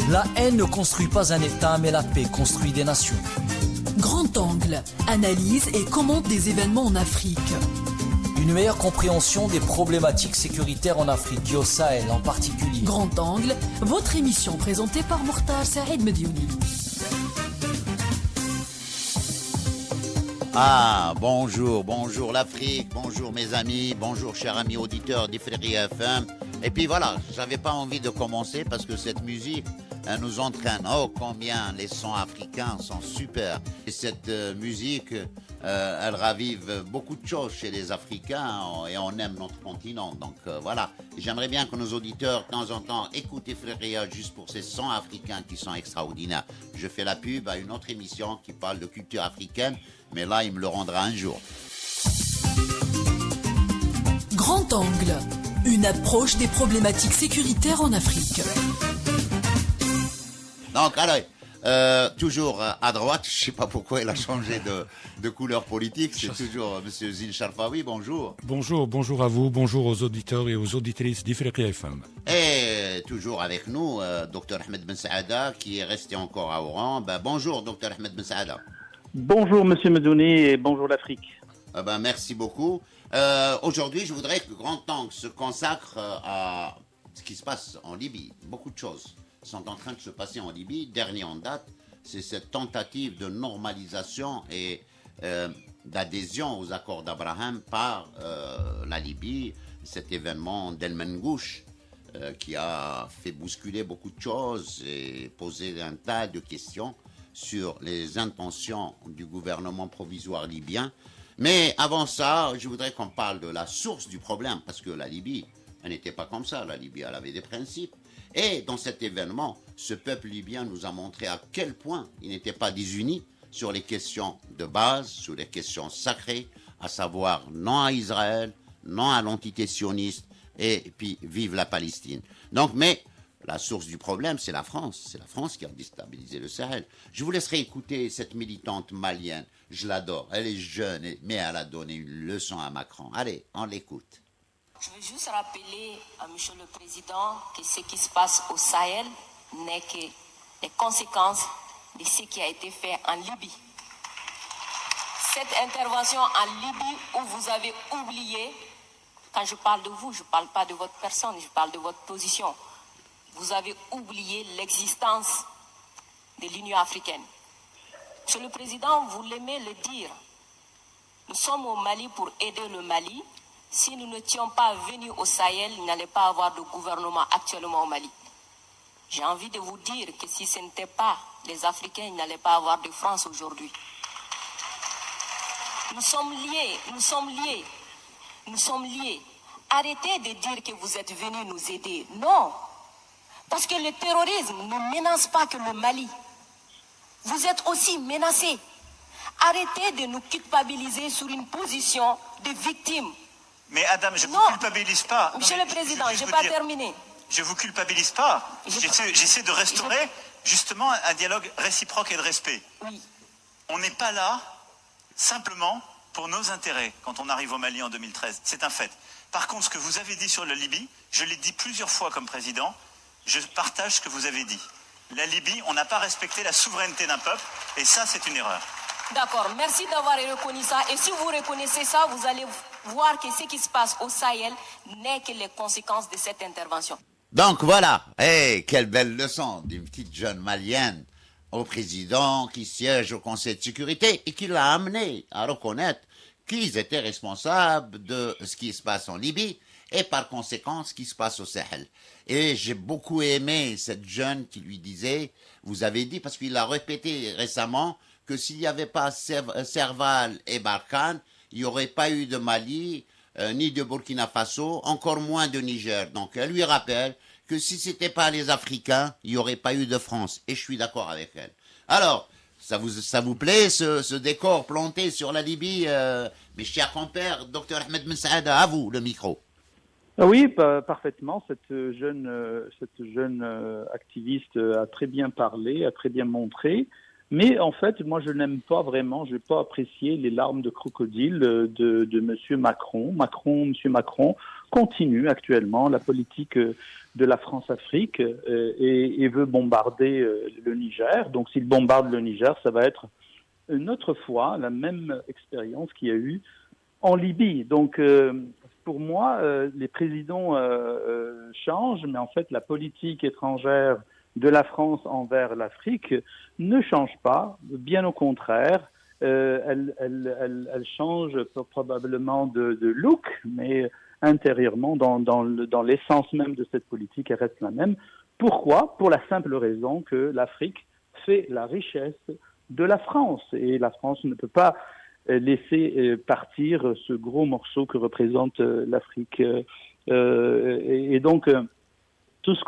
La haine ne construit pas un État, mais la paix construit des nations. Grand Angle, analyse et commente des événements en Afrique. Une meilleure compréhension des problématiques sécuritaires en Afrique et au Sahel en particulier. Grand Angle, votre émission présentée par Mokhtar Saïd Mediouni. Bonjour l'Afrique, bonjour mes amis, bonjour chers amis auditeurs d'Ifriqi FM. Et puis voilà, j'avais pas envie de commencer parce que cette musique, elle nous entraîne. Oh, combien les sons africains sont super. Et cette musique, elle ravive beaucoup de choses chez les Africains et on aime notre continent. Donc voilà, j'aimerais bien que nos auditeurs, de temps en temps, écoutent Ifriqi juste pour ces sons africains qui sont extraordinaires. Je fais la pub à une autre émission qui parle de culture africaine, mais là, il me le rendra un jour. Grand Angle, une approche des problématiques sécuritaires en Afrique. Donc, allez, toujours à droite, je ne sais pas pourquoi il a changé de couleur politique, c'est toujours M. Zine Sharfawi, bonjour. Bonjour à vous, bonjour aux auditeurs et aux auditrices d'Ifriqi FM. Et toujours avec nous, Dr Ahmed Ben Saada, qui est resté encore à Oran. Bonjour, Dr Ahmed Ben Saada. Bonjour Monsieur Mediouni et bonjour l'Afrique. Merci beaucoup. Aujourd'hui, je voudrais que Grand Angle se consacre à ce qui se passe en Libye. Beaucoup de choses sont en train de se passer en Libye. Dernier en date, c'est cette tentative de normalisation et d'adhésion aux accords d'Abraham par la Libye. Cet événement d'El Mengouche qui a fait bousculer beaucoup de choses et poser un tas de questions sur les intentions du gouvernement provisoire libyen. Mais avant ça, je voudrais qu'on parle de la source du problème, parce que la Libye, elle n'était pas comme ça. La Libye, elle avait des principes. Et dans cet événement, ce peuple libyen nous a montré à quel point il n'était pas désuni sur les questions de base, sur les questions sacrées, à savoir non à Israël, non à l'entité sioniste, et puis vive la Palestine. Donc, mais la source du problème, c'est la France. C'est la France qui a déstabilisé le Sahel. Je vous laisserai écouter cette militante malienne. Je l'adore. Elle est jeune, mais elle a donné une leçon à Macron. Allez, on l'écoute. Je veux juste rappeler à Monsieur le Président que ce qui se passe au Sahel n'est que les conséquences de ce qui a été fait en Libye. Cette intervention en Libye où vous avez oublié, quand je parle de vous, je ne parle pas de votre personne, je parle de votre position. Vous avez oublié l'existence de l'Union africaine. Monsieur le Président, vous l'aimez le dire. Nous sommes au Mali pour aider le Mali. Si nous n'étions pas venus au Sahel, il n'allait pas avoir de gouvernement actuellement au Mali. J'ai envie de vous dire que si ce n'était pas les Africains, il n'allait pas avoir de France aujourd'hui. Nous sommes liés. Arrêtez de dire que vous êtes venus nous aider. Non. Parce que le terrorisme ne menace pas que le Mali. Vous êtes aussi menacés. Arrêtez de nous culpabiliser sur une position de victime. Mais Adam, je ne vous culpabilise pas. Monsieur le Président, je n'ai pas terminé. Je ne vous culpabilise pas. J'essaie de restaurer justement un dialogue réciproque et de respect. Oui. On n'est pas là simplement pour nos intérêts quand on arrive au Mali en 2013. C'est un fait. Par contre, ce que vous avez dit sur la Libye, je l'ai dit plusieurs fois comme président, je partage ce que vous avez dit. La Libye, on n'a pas respecté la souveraineté d'un peuple, et ça, c'est une erreur. D'accord, merci d'avoir reconnu ça. Et si vous reconnaissez ça, vous allez voir que ce qui se passe au Sahel n'est que les conséquences de cette intervention. Donc voilà, quelle belle leçon d'une petite jeune malienne au président qui siège au Conseil de sécurité et qui l'a amené à reconnaître qu'ils étaient responsables de ce qui se passe en Libye et par conséquent ce qui se passe au Sahel. Et j'ai beaucoup aimé cette jeune qui lui disait, vous avez dit, parce qu'il a répété récemment, que s'il n'y avait pas Serval et Barkhane, il n'y aurait pas eu de Mali, ni de Burkina Faso, encore moins de Niger. Donc elle lui rappelle que si ce n'était pas les Africains, il n'y aurait pas eu de France. Et je suis d'accord avec elle. Alors, ça vous plaît, ce décor planté sur la Libye, mes chers compères, Dr Ahmed Ben Saada, à vous le micro. Oui, parfaitement. Cette jeune activiste a très bien parlé, a très bien montré. Mais en fait, moi, je n'aime pas vraiment, je n'ai pas apprécié les larmes de crocodile de M. Macron. M. Macron continue actuellement la politique de la France-Afrique et veut bombarder le Niger. Donc, s'il bombarde le Niger, ça va être une autre fois la même expérience qu'il y a eu en Libye. Donc, pour moi, les présidents changent, mais en fait, la politique étrangère de la France envers l'Afrique ne change pas, bien au contraire. Elle change probablement de look, mais intérieurement, dans l'essence même de cette politique, elle reste la même. Pourquoi ? Pour la simple raison que l'Afrique fait la richesse de la France. Et la France ne peut pas laisser partir ce gros morceau que représente l'Afrique. Et donc, tout ce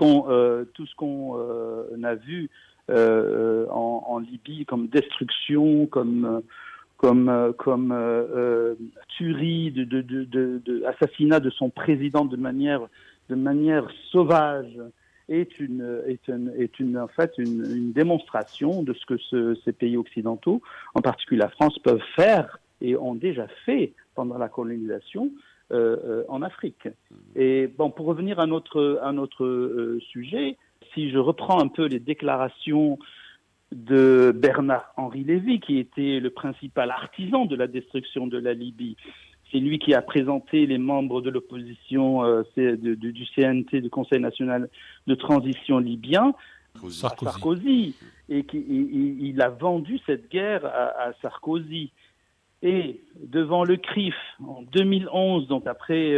qu'on a vu en Libye comme destruction, comme tuerie, assassinat de son président de manière sauvage, est en fait une démonstration de ce que ces pays occidentaux, en particulier la France, peuvent faire et ont déjà fait pendant la colonisation en Afrique. Et bon, pour revenir à notre sujet, si je reprends un peu les déclarations de Bernard-Henri Lévy, qui était le principal artisan de la destruction de la Libye. C'est lui qui a présenté les membres de l'opposition du CNT, du Conseil national de transition libyen, à Sarkozy. Et il a vendu cette guerre à Sarkozy. Et devant le CRIF, en 2011, donc après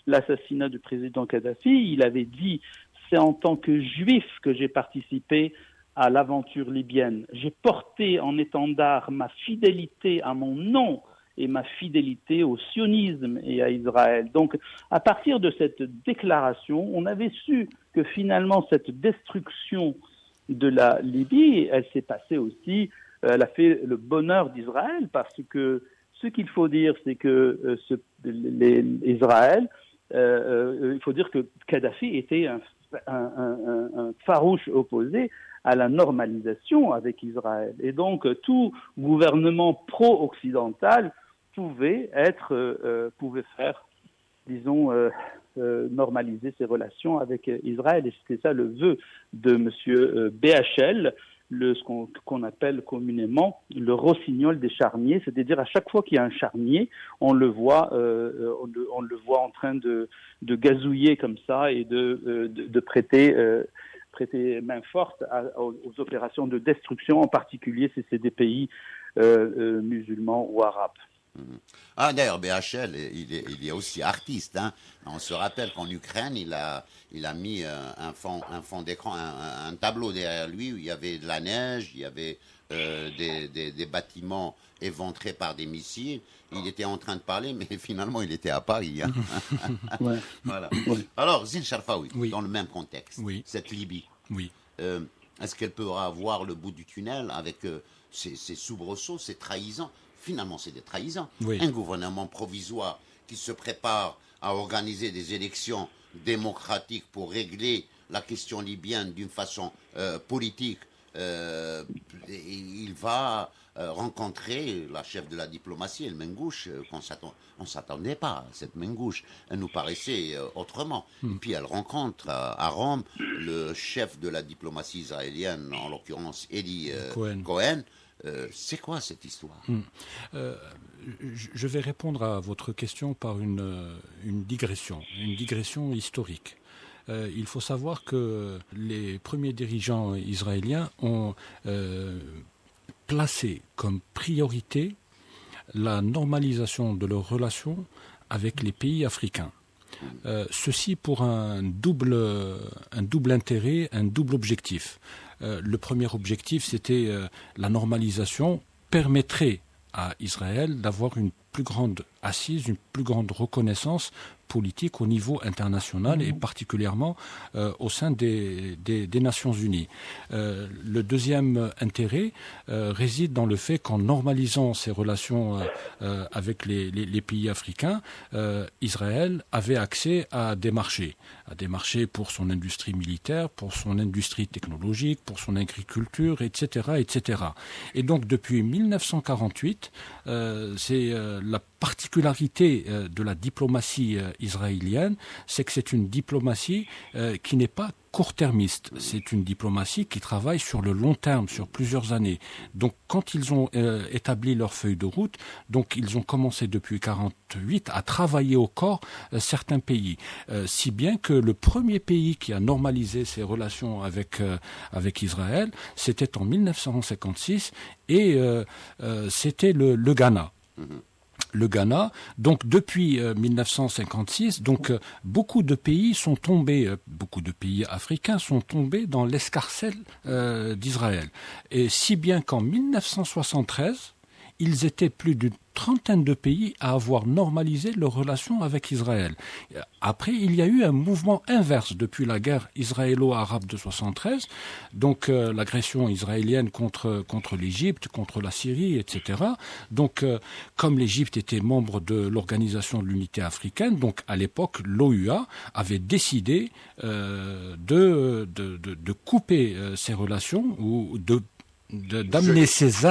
l'assassinat du président Kadhafi, il avait dit « C'est en tant que juif que j'ai participé à l'aventure libyenne. J'ai porté en étendard ma fidélité à mon nom et ma fidélité au sionisme et à Israël. » Donc, à partir de cette déclaration, on avait su que finalement, cette destruction de la Libye, elle s'est passée aussi, elle a fait le bonheur d'Israël, parce que ce qu'il faut dire, c'est que Israël, il faut dire que Kadhafi était un farouche opposé à la normalisation avec Israël. Et donc, tout gouvernement pro-occidental pouvait faire, disons, normaliser ses relations avec Israël. Et c'était ça le vœu de M. BHL, ce qu'on appelle communément le rossignol des charniers, c'est-à-dire à chaque fois qu'il y a un charnier, on le voit en train de gazouiller comme ça et de prêter main forte aux opérations de destruction, en particulier si c'est des pays musulmans ou arabes. Ah, d'ailleurs, BHL, il est aussi artiste. Hein. On se rappelle qu'en Ukraine, il a mis un fond d'écran, un tableau derrière lui où il y avait de la neige, il y avait des bâtiments éventrés par des missiles. Il était en train de parler, mais finalement, il était à Paris. Hein. Ouais. Voilà. Ouais. Alors, Zine Charfaoui, Oui. dans le même contexte, Oui. cette Libye, Oui. est-ce qu'elle pourra voir le bout du tunnel avec ces soubresauts, ces trahisons? Finalement, c'est des trahisons. Oui. Un gouvernement provisoire qui se prépare à organiser des élections démocratiques pour régler la question libyenne d'une façon politique. Il va rencontrer la chef de la diplomatie, El Mengouche, on ne s'attendait pas à cette Mengouche. Elle nous paraissait autrement. Et puis elle rencontre à Rome le chef de la diplomatie israélienne, en l'occurrence Eli Cohen. C'est quoi cette histoire? Je vais répondre à votre question par une digression historique. Il faut savoir que les premiers dirigeants israéliens ont placé comme priorité la normalisation de leurs relations avec les pays africains. Ceci pour un double intérêt, un double objectif. Le premier objectif, c'était la normalisation permettrait à Israël d'avoir une plus grande assise, une plus grande reconnaissance politique au niveau international et particulièrement au sein des Nations Unies. Le deuxième intérêt réside dans le fait qu'en normalisant ses relations avec les pays africains, Israël avait accès à des marchés pour son industrie militaire, pour son industrie technologique, pour son agriculture, etc., etc. Et donc depuis 1948, c'est la particularité de la diplomatie israélienne, c'est que c'est une diplomatie qui n'est pas court-termiste. C'est une diplomatie qui travaille sur le long terme, sur plusieurs années. Donc, quand ils ont établi leur feuille de route, donc ils ont commencé depuis 1948 à travailler au corps certains pays. Si bien que le premier pays qui a normalisé ses relations avec Israël, c'était en 1956 et c'était le Ghana. Le Ghana, donc depuis 1956, donc beaucoup de pays sont tombés, beaucoup de pays africains sont tombés dans l'escarcelle d'Israël. Et si bien qu'en 1973, ils étaient plus d'une trentaine de pays à avoir normalisé leurs relations avec Israël. Après, il y a eu un mouvement inverse depuis la guerre israélo-arabe de 1973, donc l'agression israélienne contre l'Égypte, contre la Syrie, etc. Donc, comme l'Égypte était membre de l'Organisation de l'Unité africaine, donc à l'époque, l'OUA avait décidé de couper ses relations ou d'amener ses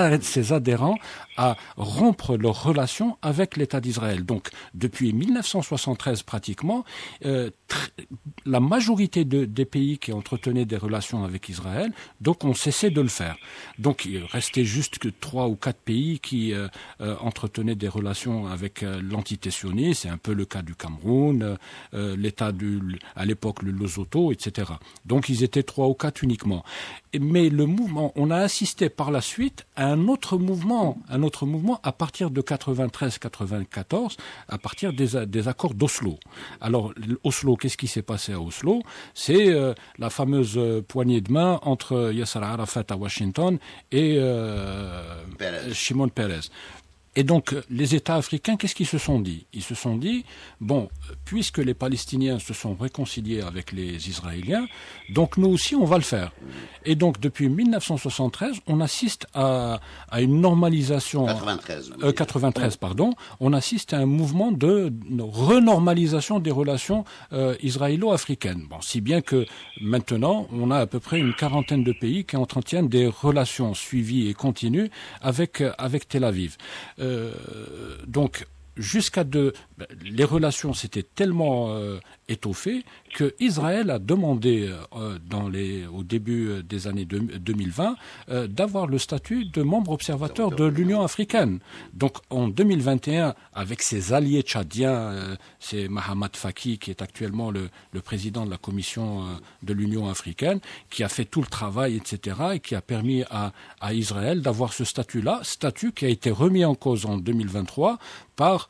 adhérents à rompre leurs relations avec l'État d'Israël. Donc, depuis 1973 pratiquement, la majorité des pays qui entretenaient des relations avec Israël, donc ont cessé de le faire. Donc, il restait juste que 3 ou 4 pays qui entretenaient des relations avec l'entité sioniste. C'est un peu le cas du Cameroun, l'État à l'époque le Lesotho, etc. Donc, ils étaient 3 ou 4 uniquement. Mais le mouvement, on a assisté par la suite à un autre mouvement à partir de 93-94, à partir des accords d'Oslo. Alors, Oslo, qu'est-ce qui s'est passé à Oslo? C'est la fameuse poignée de main entre Yasser Arafat à Washington et Shimon Peres. Et donc, les États africains, qu'est-ce qu'ils se sont dit? Ils se sont dit, bon, puisque les Palestiniens se sont réconciliés avec les Israéliens, donc nous aussi, on va le faire. Et donc, depuis 1973, on assiste à une normalisation... 93, pardon. On assiste à un mouvement de renormalisation des relations israélo-africaines. Bon, si bien que maintenant, on a à peu près une quarantaine de pays qui entretiennent des relations suivies et continues avec Tel Aviv. Donc, les relations s'étaient tellement étoffées que Israël a demandé au début des années 2020 d'avoir le statut de membre observateur de l'Union africaine. Donc en 2021, avec ses alliés tchadiens, c'est Mahamat Faki qui est actuellement le président de la Commission de l'Union africaine, qui a fait tout le travail, etc., et qui a permis à Israël d'avoir ce statut-là, statut qui a été remis en cause en 2023 par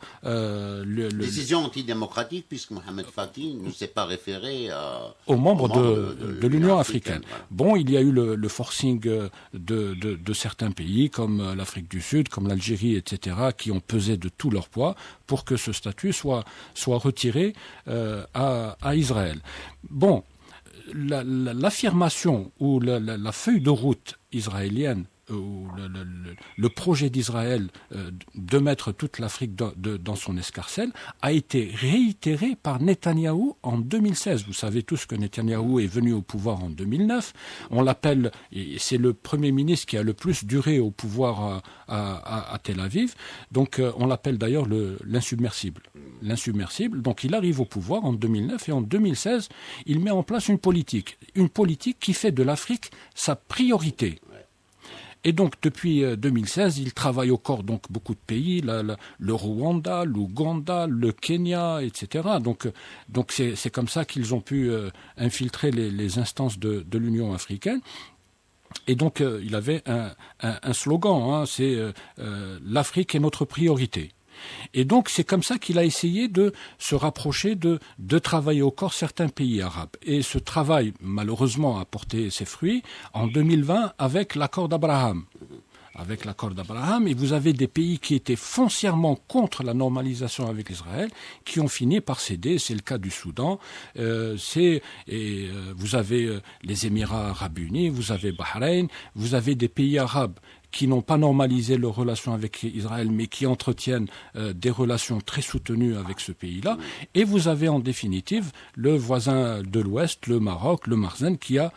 décision antidémocratique, puisque Mohamed Faki ne s'est pas référé aux membres de l'Union africaine. Voilà. Bon, il y a eu le forcing de certains pays, comme l'Afrique du Sud, comme l'Algérie, etc., qui ont pesé de tout leur poids pour que ce statut soit retiré à Israël. Bon, l'affirmation ou la feuille de route israélienne, ou le projet d'Israël de mettre toute l'Afrique dans son escarcelle a été réitéré par Netanyahou en 2016. Vous savez tous que Netanyahou est venu au pouvoir en 2009. On l'appelle, c'est le Premier ministre qui a le plus duré au pouvoir à Tel Aviv. Donc on l'appelle d'ailleurs l'insubmersible. L'insubmersible. Donc il arrive au pouvoir en 2009 et en 2016, il met en place une politique qui fait de l'Afrique sa priorité. Et donc, depuis 2016, il travaille au corps donc beaucoup de pays, le Rwanda, l'Ouganda, le Kenya, etc. Donc c'est comme ça qu'ils ont pu infiltrer les instances de l'Union africaine. Et donc, il avait un slogan, c'est l'Afrique est notre priorité. Et donc, c'est comme ça qu'il a essayé de se rapprocher, de travailler au corps certains pays arabes. Et ce travail, malheureusement, a porté ses fruits en 2020 avec l'accord d'Abraham. avec l'accord d'Abraham, et vous avez des pays qui étaient foncièrement contre la normalisation avec Israël, qui ont fini par céder. C'est le cas du Soudan. Vous avez les Émirats arabes unis, vous avez Bahreïn, vous avez des pays arabes qui n'ont pas normalisé leurs relations avec Israël, mais qui entretiennent des relations très soutenues avec ce pays-là. Et vous avez en définitive le voisin de l'Ouest, le Maroc, le Makhzen, qui a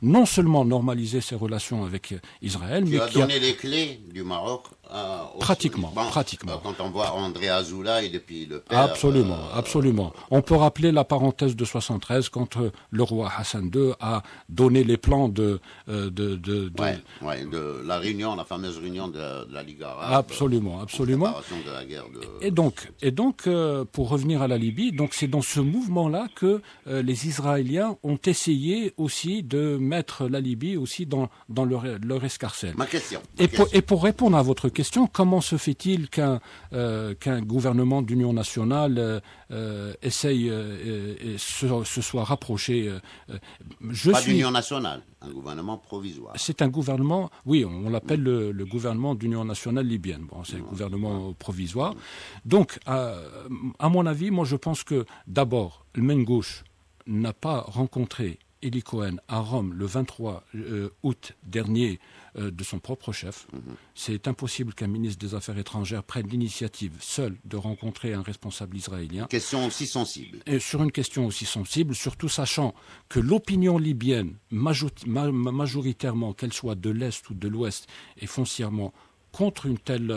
non seulement normalisé ses relations avec Israël, mais qui a donné les clés du Maroc pratiquement. Quand on voit André Azoulay depuis le père... Absolument. On peut rappeler la parenthèse de 73 quand le roi Hassan II a donné les plans de la réunion, la fameuse réunion de la Ligue arabe. Absolument. De la guerre Et donc, pour revenir à la Libye, donc c'est dans ce mouvement-là que les Israéliens ont essayé aussi de mettre la Libye aussi dans leur escarcelle. Ma question. Et pour répondre à votre question, comment se fait-il qu'un gouvernement d'union nationale se soit rapproché d'union nationale, un gouvernement provisoire. C'est un gouvernement, oui, on l'appelle le gouvernement d'union nationale libyenne. Bon, c'est un gouvernement provisoire. Donc, à mon avis, moi je pense que d'abord, le Mengouche n'a pas rencontré Eli Cohen à Rome le 23 août dernier de son propre chef. C'est impossible qu'un ministre des Affaires étrangères prenne l'initiative seul de rencontrer un responsable israélien. Question aussi sensible. Et sur une question aussi sensible, surtout sachant que l'opinion libyenne, majoritairement, qu'elle soit de l'Est ou de l'Ouest, est foncièrement contre une telle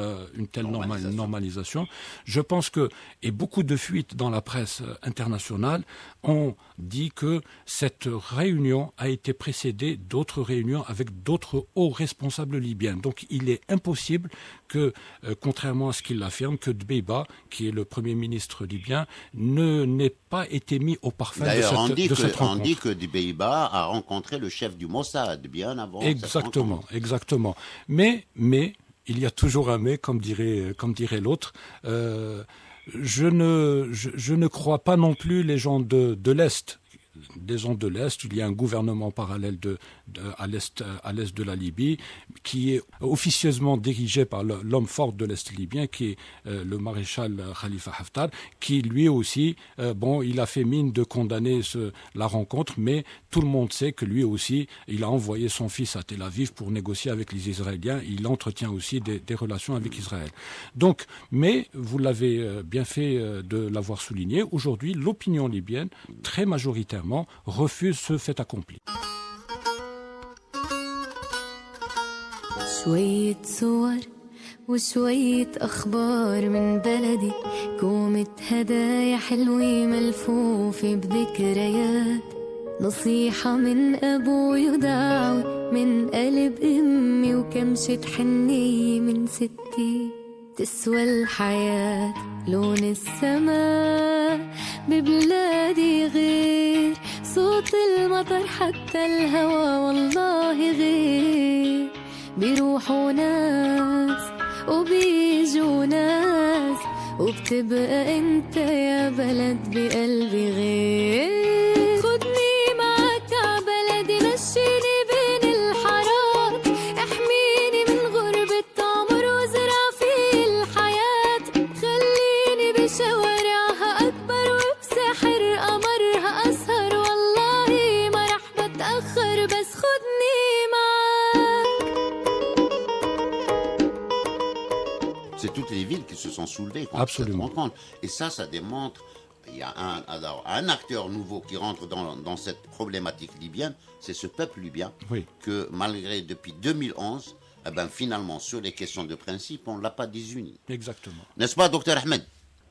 normalisation. Je pense que, et beaucoup de fuites dans la presse internationale ont dit que cette réunion a été précédée d'autres réunions avec d'autres hauts responsables libyens. Donc il est impossible que, contrairement à ce qu'il affirme, que Dbeiba, qui est le Premier ministre libyen, n'ait pas été mis au parfum de cette rencontre. On dit que Dbeiba a rencontré le chef du Mossad bien avant cette rencontre. Exactement. Mais il y a toujours un mais, comme dirait l'autre. Je ne crois pas non plus les gens de l'Est. Des gens de l'Est, il y a un gouvernement parallèle à l'Est de la Libye qui est officieusement dirigé par l'homme fort de l'Est libyen qui est le maréchal Khalifa Haftar, qui lui aussi, il a fait mine de condamner la rencontre, mais tout le monde sait que lui aussi, il a envoyé son fils à Tel Aviv pour négocier avec les Israéliens. Il entretient aussi des relations avec Israël. Donc, mais vous l'avez bien fait de l'avoir souligné, aujourd'hui, l'opinion libyenne, très majoritairement, refuse ce fait accompli. شوية صور وشوية أخبار من بلدي كومة هدايا حلوة ملفوفة بذكريات نصيحة من أبوي ودعوة من قلب أمي وكمشة حنية من ستي تسوى الحياة لون السماء ببلادي غير صوت المطر حتى الهوى والله غير بيروحوا ناس وبيجوا ناس وبتبقى انت يا بلد بقلبي غير خدني معك عبلدي مشيني بين الحارات احميني من غربة عمر وزرع في الحياة خليني بشوارعها أكبر وبسحر قمرها أسهر والله ما رح بتأخر بس خدني C'est toutes les villes qui se sont soulevées contre cette rencontre. Et ça démontre, il y a un acteur nouveau qui rentre dans cette problématique libyenne, c'est ce peuple libyen, que malgré depuis 2011, finalement, sur les questions de principe, on ne l'a pas désuni. Exactement. N'est-ce pas, Dr Ahmed?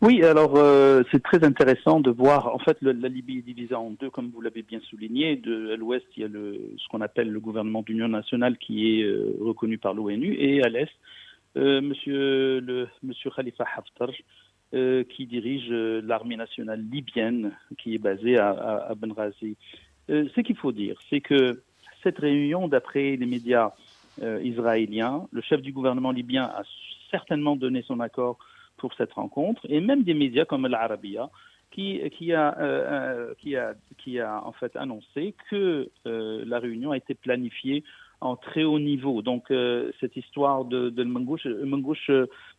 Oui, alors c'est très intéressant de voir, en fait, la Libye est divisée en deux, comme vous l'avez bien souligné. À l'ouest, il y a ce qu'on appelle le gouvernement d'union nationale qui est reconnu par l'ONU, et à l'est, Monsieur Khalifa Haftar, qui dirige l'armée nationale libyenne, qui est basée à Benghazi. Ce qu'il faut dire, c'est que cette réunion, d'après les médias israéliens, le chef du gouvernement libyen a certainement donné son accord pour cette rencontre, et même des médias comme l'Arabia, qui a en fait annoncé que la réunion a été planifiée en très haut niveau. Donc cette histoire de El-Mangouche,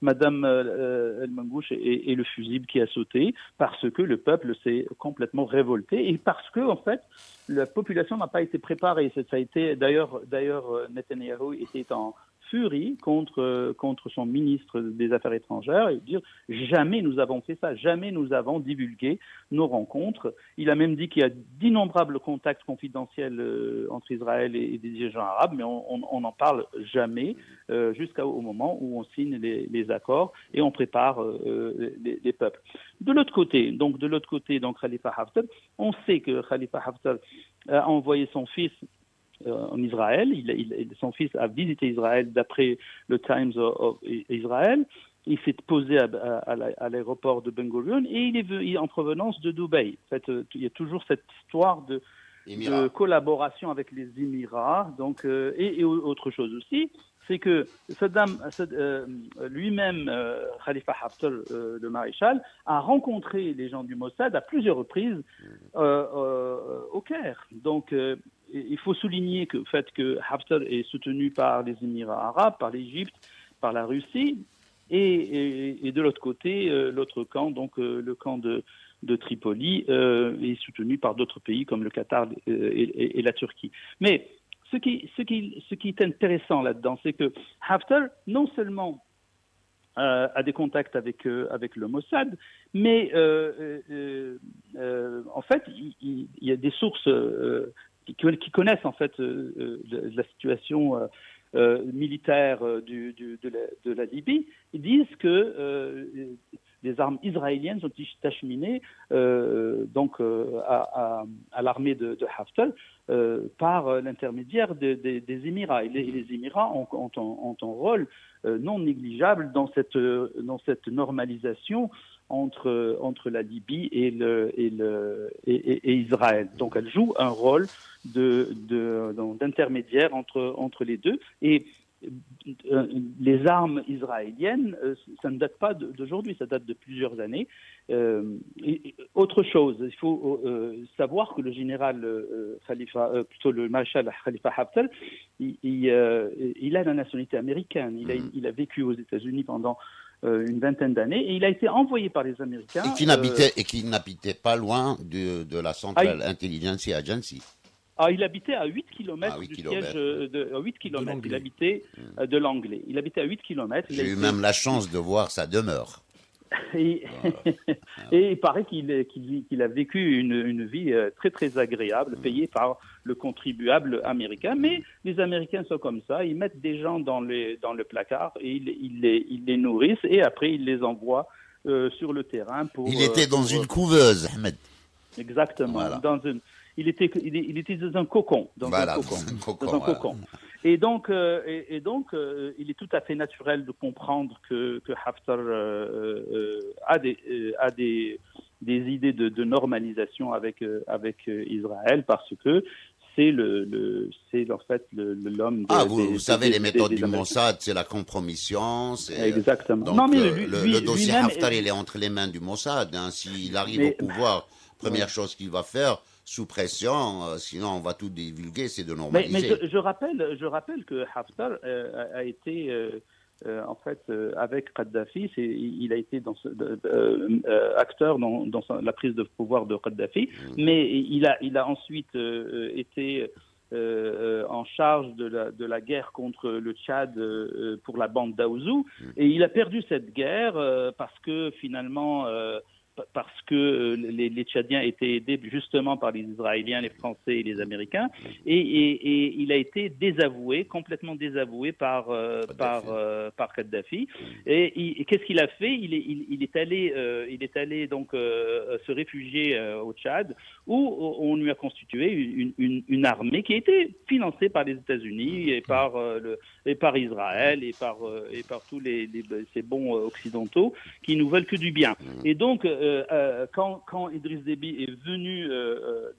Madame El-Mangouche est le fusible qui a sauté parce que le peuple s'est complètement révolté et parce que en fait la population n'a pas été préparée. Ça a été d'ailleurs Netanyahou était en furie contre son ministre des Affaires étrangères et dire jamais nous avons fait ça, jamais nous avons divulgué nos rencontres. Il a même dit qu'il y a d'innombrables contacts confidentiels entre Israël et des dirigeants arabes, mais on n'en parle jamais jusqu'au moment où on signe les accords et on prépare les peuples. De l'autre côté, Khalifa Haftar, on sait que Khalifa Haftar a envoyé son fils en Israël. Son fils a visité Israël d'après le Times of Israel. Il s'est posé à l'aéroport de Ben Gurion et il est en provenance de Dubaï. En fait, il y a toujours cette histoire de collaboration avec les Émirats. Donc, et autre chose aussi, c'est que Saddam lui-même, Khalifa Haftar, le maréchal, a rencontré les gens du Mossad à plusieurs reprises au Caire. Donc, il faut souligner que le fait que Haftar est soutenu par les Émirats arabes, par l'Égypte, par la Russie, et de l'autre côté, l'autre camp, donc le camp de Tripoli, est soutenu par d'autres pays comme le Qatar et la Turquie. Mais ce qui est intéressant là-dedans, c'est que Haftar, non seulement a des contacts avec le Mossad, mais en fait, il y a des sources qui connaissent en fait la situation militaire de la Libye. Ils disent que des armes israéliennes sont acheminées à l'armée de Haftar par l'intermédiaire des Émirats. Et les Émirats ont un rôle non négligeable dans cette normalisation entre la Libye et Israël. Donc elle joue un rôle d'intermédiaire entre les deux. Et les armes israéliennes, ça ne date pas d'aujourd'hui, ça date de plusieurs années. Autre chose, il faut savoir que le général le maréchal Khalifa Haftar, il a la nationalité américaine. Il a vécu aux États-Unis pendant une vingtaine d'années et il a été envoyé par les Américains. Et qui n'habitait pas loin de la Central Intelligence Agency. Il habitait à 8 km du siège à 8 km. Il habitait de l'Anglais. Il habitait à 8 km. J'ai eu même la chance de voir sa demeure. Et il paraît qu'il a vécu une vie très très agréable, payée par le contribuable américain. Mais les Américains sont comme ça, ils mettent des gens dans le placard et ils les nourrissent et après ils les envoient sur le terrain pour... Il était dans une couveuse, Ahmed. Exactement, voilà. Il était dans un cocon. Dans un cocon. Et donc, il est tout à fait naturel de comprendre que Haftar a des idées de normalisation avec Israël parce que c'est en fait l'homme. Vous savez les méthodes du Mossad, c'est la compromission. Exactement. Donc, le dossier Haftar, il est entre les mains du Mossad. S'il arrive au pouvoir, première chose qu'il va faire, sous pression, sinon on va tout divulguer, c'est de normaliser. Mais je rappelle que Haftar a été en fait avec Kadhafi, il a été acteur dans la prise de pouvoir de Kadhafi, mais il a ensuite été en charge de la guerre contre le Tchad pour la bande d'Aouzou, et il a perdu cette guerre parce que finalement les Tchadiens étaient aidés justement par les Israéliens, les Français et les Américains, et il a été complètement désavoué par Kadhafi. Et qu'est-ce qu'il a fait ? Il est allé donc se réfugier au Tchad, où on lui a constitué une armée qui a été financée par les États-Unis et par Israël et par tous ces bons occidentaux qui nous veulent que du bien. Et donc quand Idriss Déby est venu,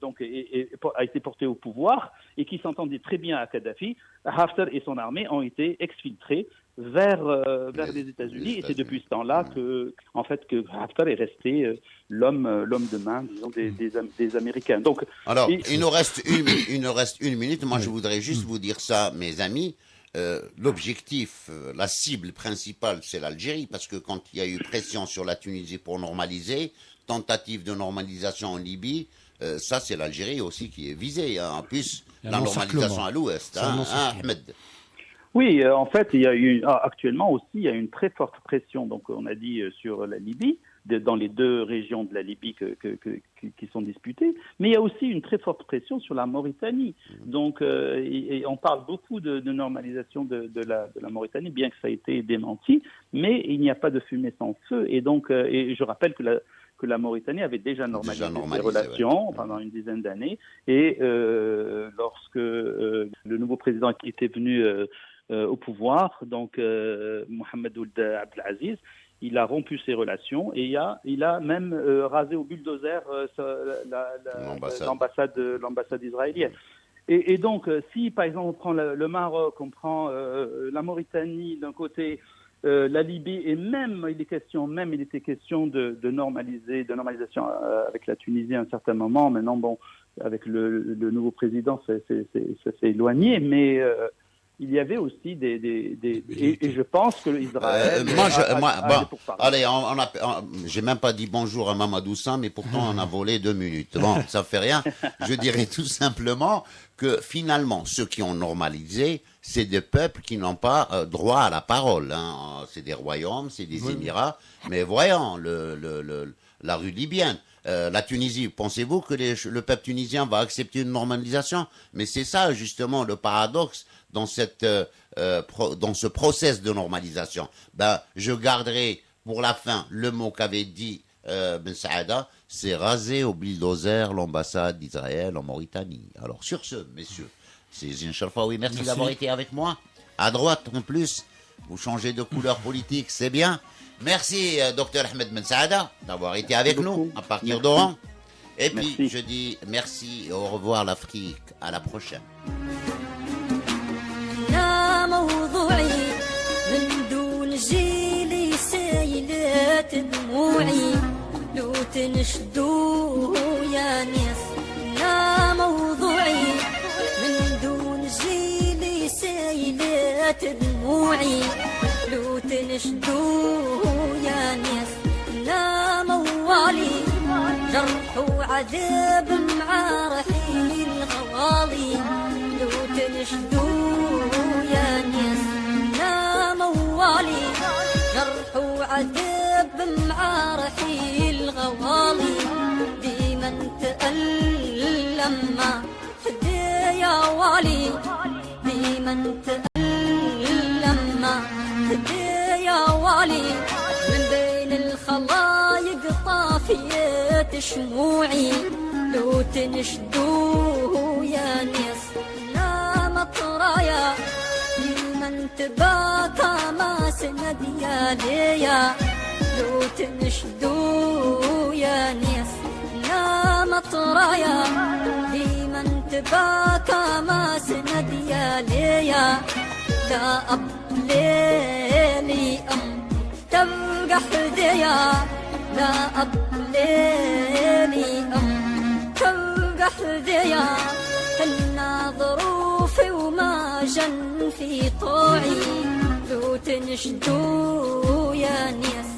donc a été porté au pouvoir et qui s'entendait très bien à Kadhafi, Haftar et son armée ont été exfiltrés vers les États-Unis. Et c'est depuis ce temps-là que Haftar est resté l'homme de main, disons, des Américains. Donc, alors, il nous reste une minute. Moi, je voudrais juste vous dire ça, mes amis. L'objectif, la cible principale, c'est l'Algérie, parce que quand il y a eu pression sur la Tunisie pour normaliser, tentative de normalisation en Libye, ça c'est l'Algérie aussi qui est visée. Hein. En plus, la normalisation à l'ouest, Ahmed. Oui, en fait, actuellement aussi, il y a une très forte pression, donc on a dit sur la Libye, dans les deux régions de la Libye qui sont disputées, mais il y a aussi une très forte pression sur la Mauritanie. Donc, et on parle beaucoup de normalisation de la Mauritanie, bien que ça ait été démenti, mais il n'y a pas de fumée sans feu. Et donc, et je rappelle que la Mauritanie avait déjà normalisé ses relations pendant une dizaine d'années. Et lorsque le nouveau président qui était venu au pouvoir, donc Mohamed Ould Abdelaziz, il a rompu ses relations et il a même rasé au bulldozer l'ambassade israélienne. Et donc, si par exemple on prend le Maroc, on prend la Mauritanie d'un côté, la Libye, et même il était question de normalisation avec la Tunisie à un certain moment. Maintenant, bon, avec le nouveau président, ça s'est éloigné, mais il y avait aussi et je pense que Israël. Allez, j'ai même pas dit bonjour à Mamadou Sam, mais pourtant on a volé 2 minutes. Bon, ça fait rien. Je dirais tout simplement que finalement, ceux qui ont normalisé, c'est des peuples qui n'ont pas droit à la parole. Hein. C'est des royaumes, c'est des Émirats. Mais voyons, la rue libyenne. La Tunisie, pensez-vous que le peuple tunisien va accepter une normalisation? Mais c'est ça justement le paradoxe dans ce process de normalisation. Je garderai pour la fin le mot qu'avait dit Ben Saada, c'est raser au bulldozer l'ambassade d'Israël en Mauritanie. Alors sur ce, messieurs, c'est Zine Sharfaoui, merci d'avoir été avec moi. À droite en plus, vous changez de couleur politique, c'est bien. Merci, Dr Ahmed Ben Saada, d'avoir été avec nous à partir d'Oran. Et puis, je dis merci et au revoir l'Afrique. À la prochaine. لو تنشدوه يا ناس لا موالي جرح وعذاب مع رحيل الغوالي لو تنشدوه يا ناس لا موالي جرح وعذاب مع رحيل الغوالي ديما تألم ما حد يا والي ديما تألم يا والي من بين الخلايق طافية شموعي لو تنشدوه يا ناس لا مطرايا لمن تباكى ما سند يا ليا لو تنشدوه يا ناس لا مطرايا لمن تباكى ما سند يا ليا لا أب ليلي أم تبقى حديا لا أب ليلي أم تبقى حديا هلنا ظروفي وما جن في طوعي لو تنشدو يا ناس